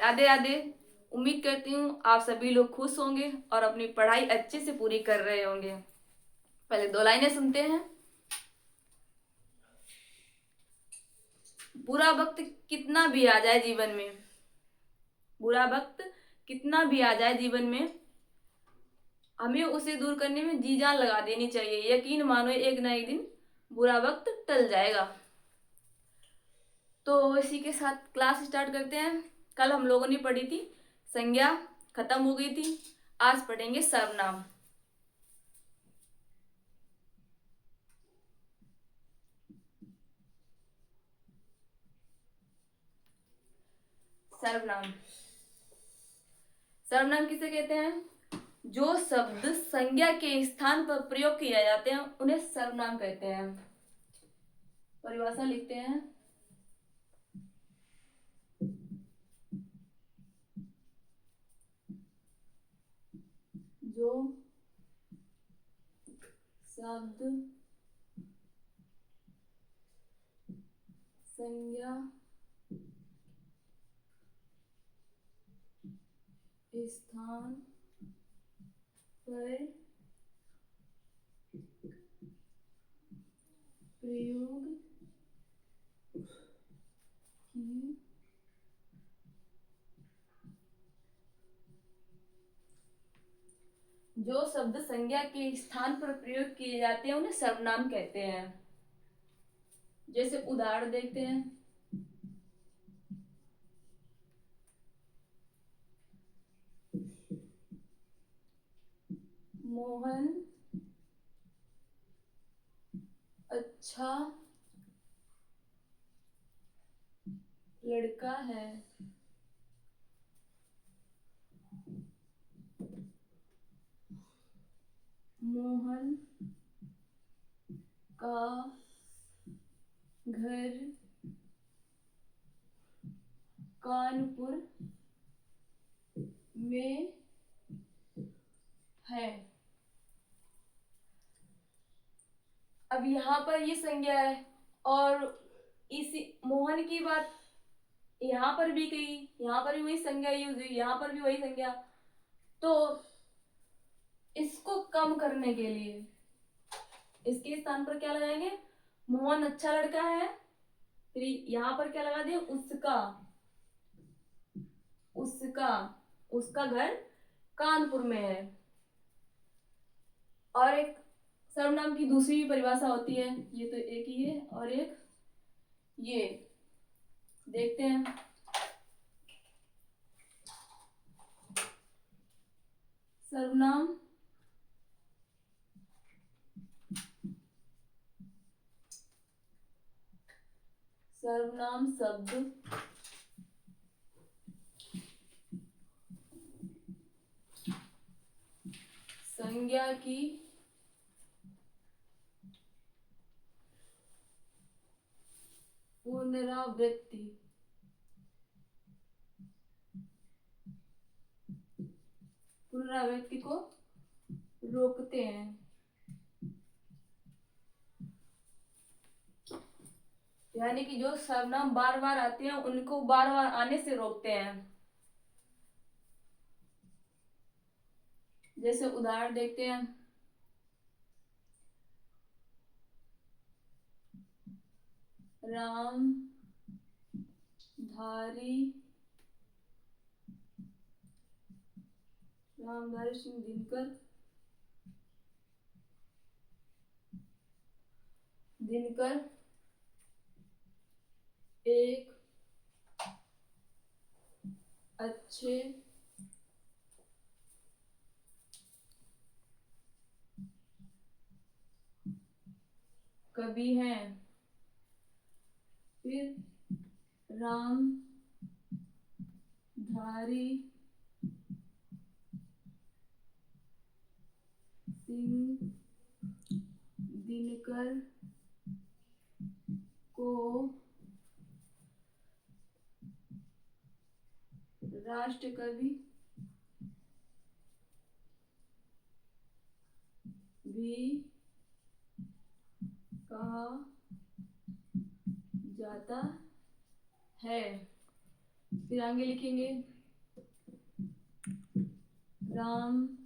राधे राधे। उम्मीद करती हूँ आप सभी लोग खुश होंगे और अपनी पढ़ाई अच्छे से पूरी कर रहे होंगे। पहले दो लाइनें सुनते हैं। बुरा वक्त कितना भी आ जाए जीवन में, बुरा वक्त कितना भी आ जाए जीवन में, हमें उसे दूर करने में जी जान लगा देनी चाहिए। यकीन मानो एक ना एक दिन बुरा वक्त टल जाएगा। तो इसी के साथ क्लास स्टार्ट करते हैं। कल हम लोगों ने पढ़ी थी संज्ञा, खत्म हो गई थी। आज पढ़ेंगे सर्वनाम। सर्वनाम, सर्वनाम किसे कहते हैं? जो शब्द संज्ञा के स्थान पर प्रयोग किए जाते हैं उन्हें सर्वनाम कहते हैं। परिभाषा लिखते हैं। जो शब्द संज्ञा स्थान पर प्रयोग की जो शब्द संज्ञा के स्थान पर प्रयोग किए जाते हैं उन्हें सर्वनाम कहते हैं। जैसे उदाहरण देखते हैं। मोहन अच्छा लड़का है। मोहन का घर कानपुर में है। अब यहाँ पर ये संज्ञा है और इसी मोहन की बात यहाँ पर भी कही, यहाँ पर भी वही संज्ञा यूज हुई, यहाँ पर भी वही संज्ञा। तो इसको कम करने के लिए इसके स्थान पर क्या लगाएंगे? मोहन अच्छा लड़का है। फिर यहाँ पर क्या लगा दिया? उसका, उसका उसका घर कानपुर में है। और एक सर्वनाम की दूसरी भी परिभाषा होती है। ये तो एक ही है और एक ये देखते हैं। सर्वनाम सर्वनाम शब्द संज्ञा की पुनरावृत्ति पुनरावृत्ति को रोकते हैं। यानी कि जो सर्वनाम बार बार आते हैं उनको बार बार आने से रोकते हैं। जैसे उदाहरण देखते हैं। राम धारी रामधारी सिंह दिनकर दिनकर एक अच्छे कवि हैं। फिर राम धारी सिंह दिनकर को राष्ट्र कवि भी कहा जाता है। फिर आगे लिखेंगे। रामधारी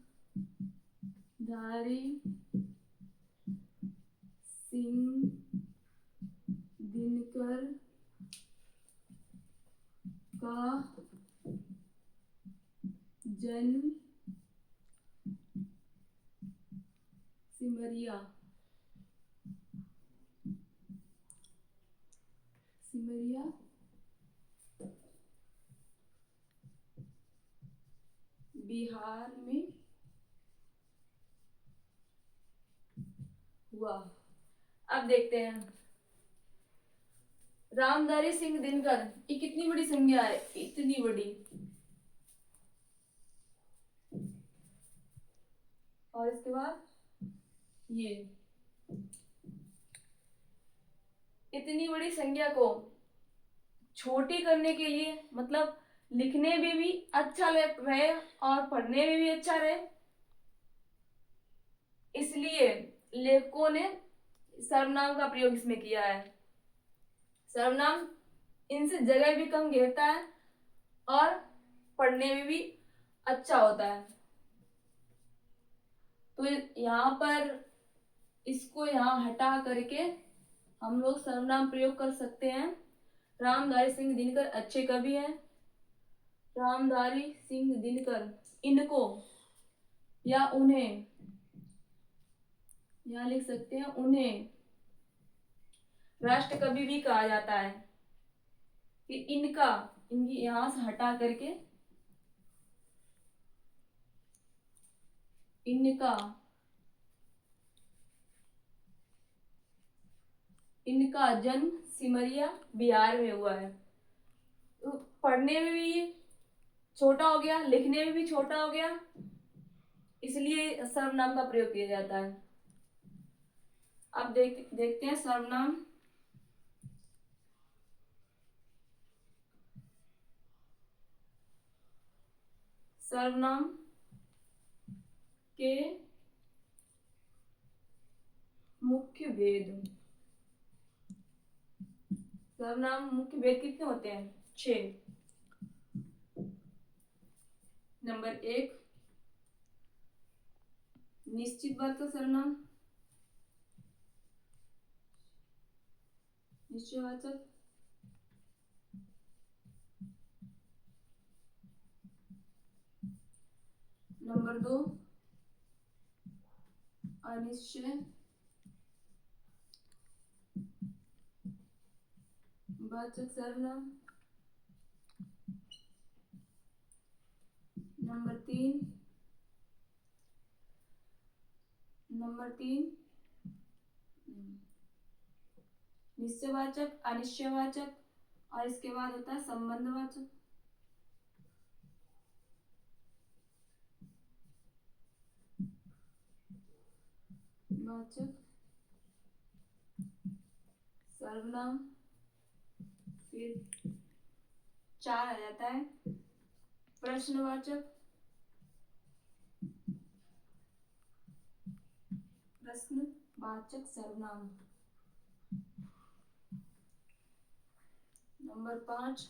सिंह दिनकर का जन्म सिमरिया बिहार में हुआ। अब देखते हैं रामधारी सिंह दिनकर, ये कितनी बड़ी संज्ञा है, इतनी बड़ी। और इसके बाद ये इतनी बड़ी संज्ञा को छोटी करने के लिए, मतलब लिखने में भी अच्छा रहे और पढ़ने में भी अच्छा रहे, इसलिए लेखकों ने सर्वनाम का प्रयोग इसमें किया है। सर्वनाम इनसे जगह भी कम घेरता है और पढ़ने में भी अच्छा होता है। तो यहाँ पर इसको यहाँ हटा करके हम लोग सर्वनाम प्रयोग कर सकते हैं। रामधारी सिंह दिनकर अच्छे कवि हैं। रामधारी सिंह दिनकर, इनको या उन्हें, यहाँ लिख सकते हैं उन्हें राष्ट्र कवि भी कहा जाता है। कि इनका, इनकी यहां से हटा करके इनका जन्म सिमरिया बिहार में हुआ है। तो पढ़ने में भी छोटा हो गया, लिखने में भी छोटा हो गया, इसलिए सर्वनाम का प्रयोग किया जाता है। अब देखते हैं सर्वनाम। सर्वनाम के मुख्य भेद। सर्वनाम मुख्य भेद कितने होते हैं? 6। नंबर 1, निश्चित वाचक सर्वनाम, निश्चयवाचक। नंबर 2, अनिश्चय वाचक सर्वनाम। नंबर 3 निश्चयवाचक, अनिश्चयवाचक, और इसके बाद होता है संबंधवाचक। वाचक सर्वनाम। फिर 4 आ जाता है प्रश्नवाचक, प्रश्नवाचक सर्वनाम। नंबर 5,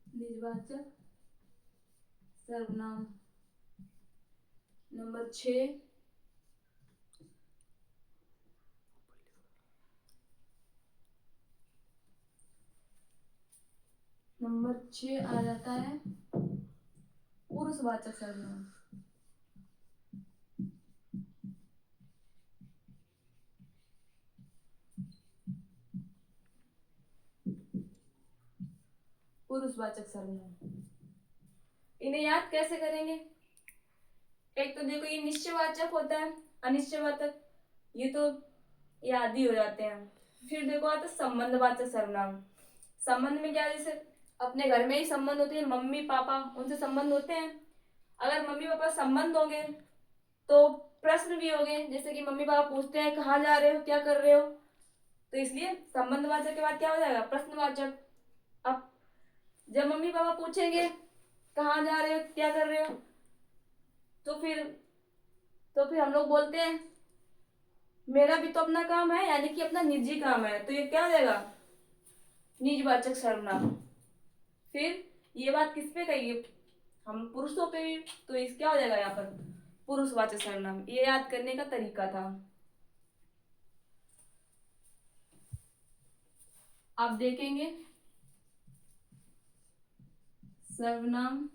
निजवाचक सर्वनाम। नंबर 6, आ जाता है पुरुषवाचक सर्वनाम। पुरुषवाचक सर्वनाम, इन्हें याद कैसे करेंगे? एक तो देखो ये निश्चयवाचक होता है, अनिश्चयवाचक, ये तो याद ही हो जाते हैं। फिर देखो आता है संबंधवाचक सर्वनाम। संबंध में क्या, जैसे अपने घर में ही संबंध होते हैं, मम्मी पापा, उनसे संबंध होते हैं। अगर मम्मी पापा संबंध होंगे तो प्रश्न भी होंगे, जैसे कि मम्मी पापा पूछते हैं कहाँ जा रहे हो, क्या कर रहे हो, तो इसलिए संबंधवाचक के बाद क्या हो जाएगा? प्रश्नवाचक। अब जब मम्मी पापा पूछेंगे कहाँ जा रहे हो, क्या कर रहे हो, तो फिर हम लोग बोलते हैं मेरा भी तो अपना काम है, यानी कि अपना निजी काम है, तो ये क्या हो जाएगा? निजवाचक सर्वनाम। फिर ये बात किस पे कही है, हम पुरुषों पे भी, तो इस क्या हो जाएगा यहाँ पर पुरुषवाचक सर्वनाम। ये याद करने का तरीका था। आप देखेंगे सर्वनाम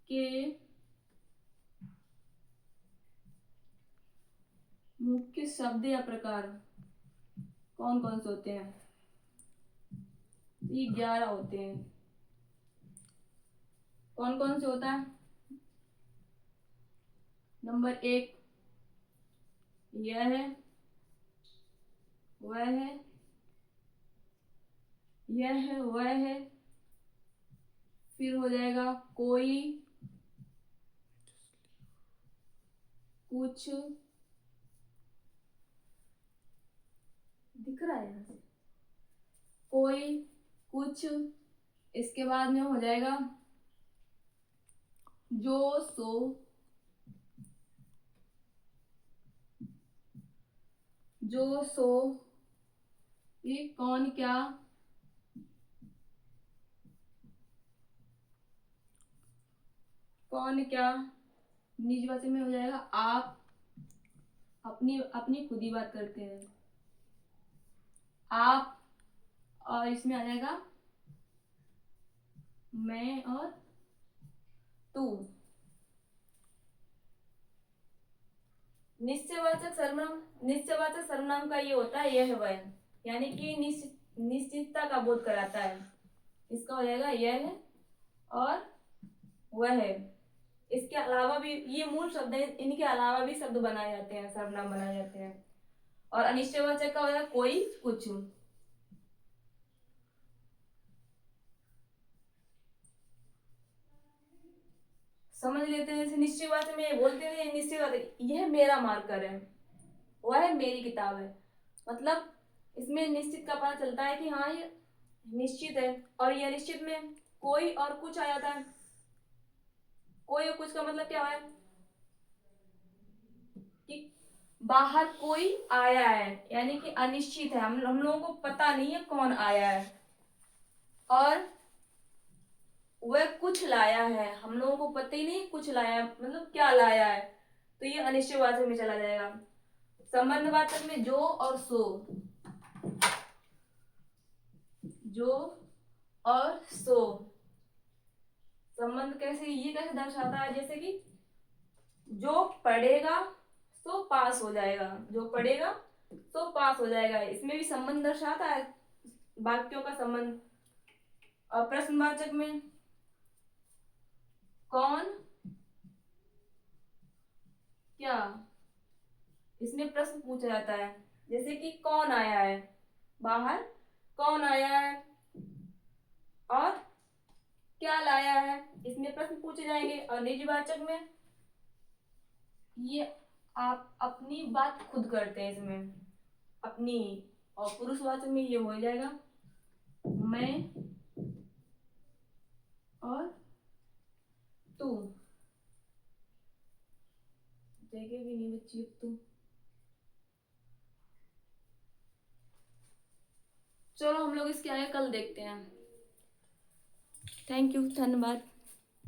के मुख्य शब्द या प्रकार कौन कौन से होते हैं। ये 11 होते हैं। कौन कौन से होता है। नंबर 1 यह है, वह है, यह है, वह है। फिर हो जाएगा कोई, कुछ, दिख रहा है यहाँ से, कोई, कुछ। इसके बाद में हो जाएगा जो, सो, जो, सो। ये कौन, क्या, कौन क्या। निज वचन में हो जाएगा आप, अपनी अपनी खुद ही बात करते हैं आप। और इसमें आ जाएगा मैं और तू। निश्चयवाचक सर्वनाम, निश्चयवाचक सर्वनाम का ये होता है यह वह, यानी कि निश्चितता का बोध कराता है। इसका हो जाएगा यह है और वह है। इसके अलावा भी ये मूल शब्द है, इनके अलावा भी शब्द बनाए जाते हैं, सर्वनाम बनाए जाते हैं। और अनिश्चयवाचक का हो जाएगा कोई, कुछ। समझ लेते हैं। जैसे निश्चयवाचक में बोलते हैं निश्चयवाचक, यह मेरा मार्कर है, वह है मेरी किताब है। मतलब इसमें निश्चित का पता चलता है कि हाँ ये निश्चित है। और यह निश्चित में कोई और कुछ आ जाता है। कोई और कुछ का मतलब क्या है कि बाहर कोई आया है, यानी कि अनिश्चित है, हम लोगों को पता नहीं है कौन आया है। और वह कुछ लाया है, हम लोगों को पता ही नहीं कुछ लाया है, मतलब क्या लाया है। तो ये अनिश्चयवाचक में चला जाएगा। संबंधवाचक में जो और सो, जो और सो। संबंध कैसे, ये कैसे दर्शाता है, जैसे कि जो पढ़ेगा सो पास हो जाएगा, जो पढ़ेगा सो पास हो जाएगा। इसमें भी संबंध दर्शाता है, वाक्यों का संबंध। और प्रश्नवाचक में कौन, क्या, इसमें प्रश्न पूछा जाता है। जैसे कि कौन आया है, बाहर कौन आया है और क्या लाया है, इसमें प्रश्न पूछे जाएंगे। और निजवाचक में ये आप अपनी बात खुद करते हैं इसमें, अपनी। और पुरुषवाचक में ये हो जाएगा मैं और तू। जगह भी नहीं बची अब तो। चलो हम लोग इसके आगे कल देखते हैं। थैंक यू, धन्यवाद।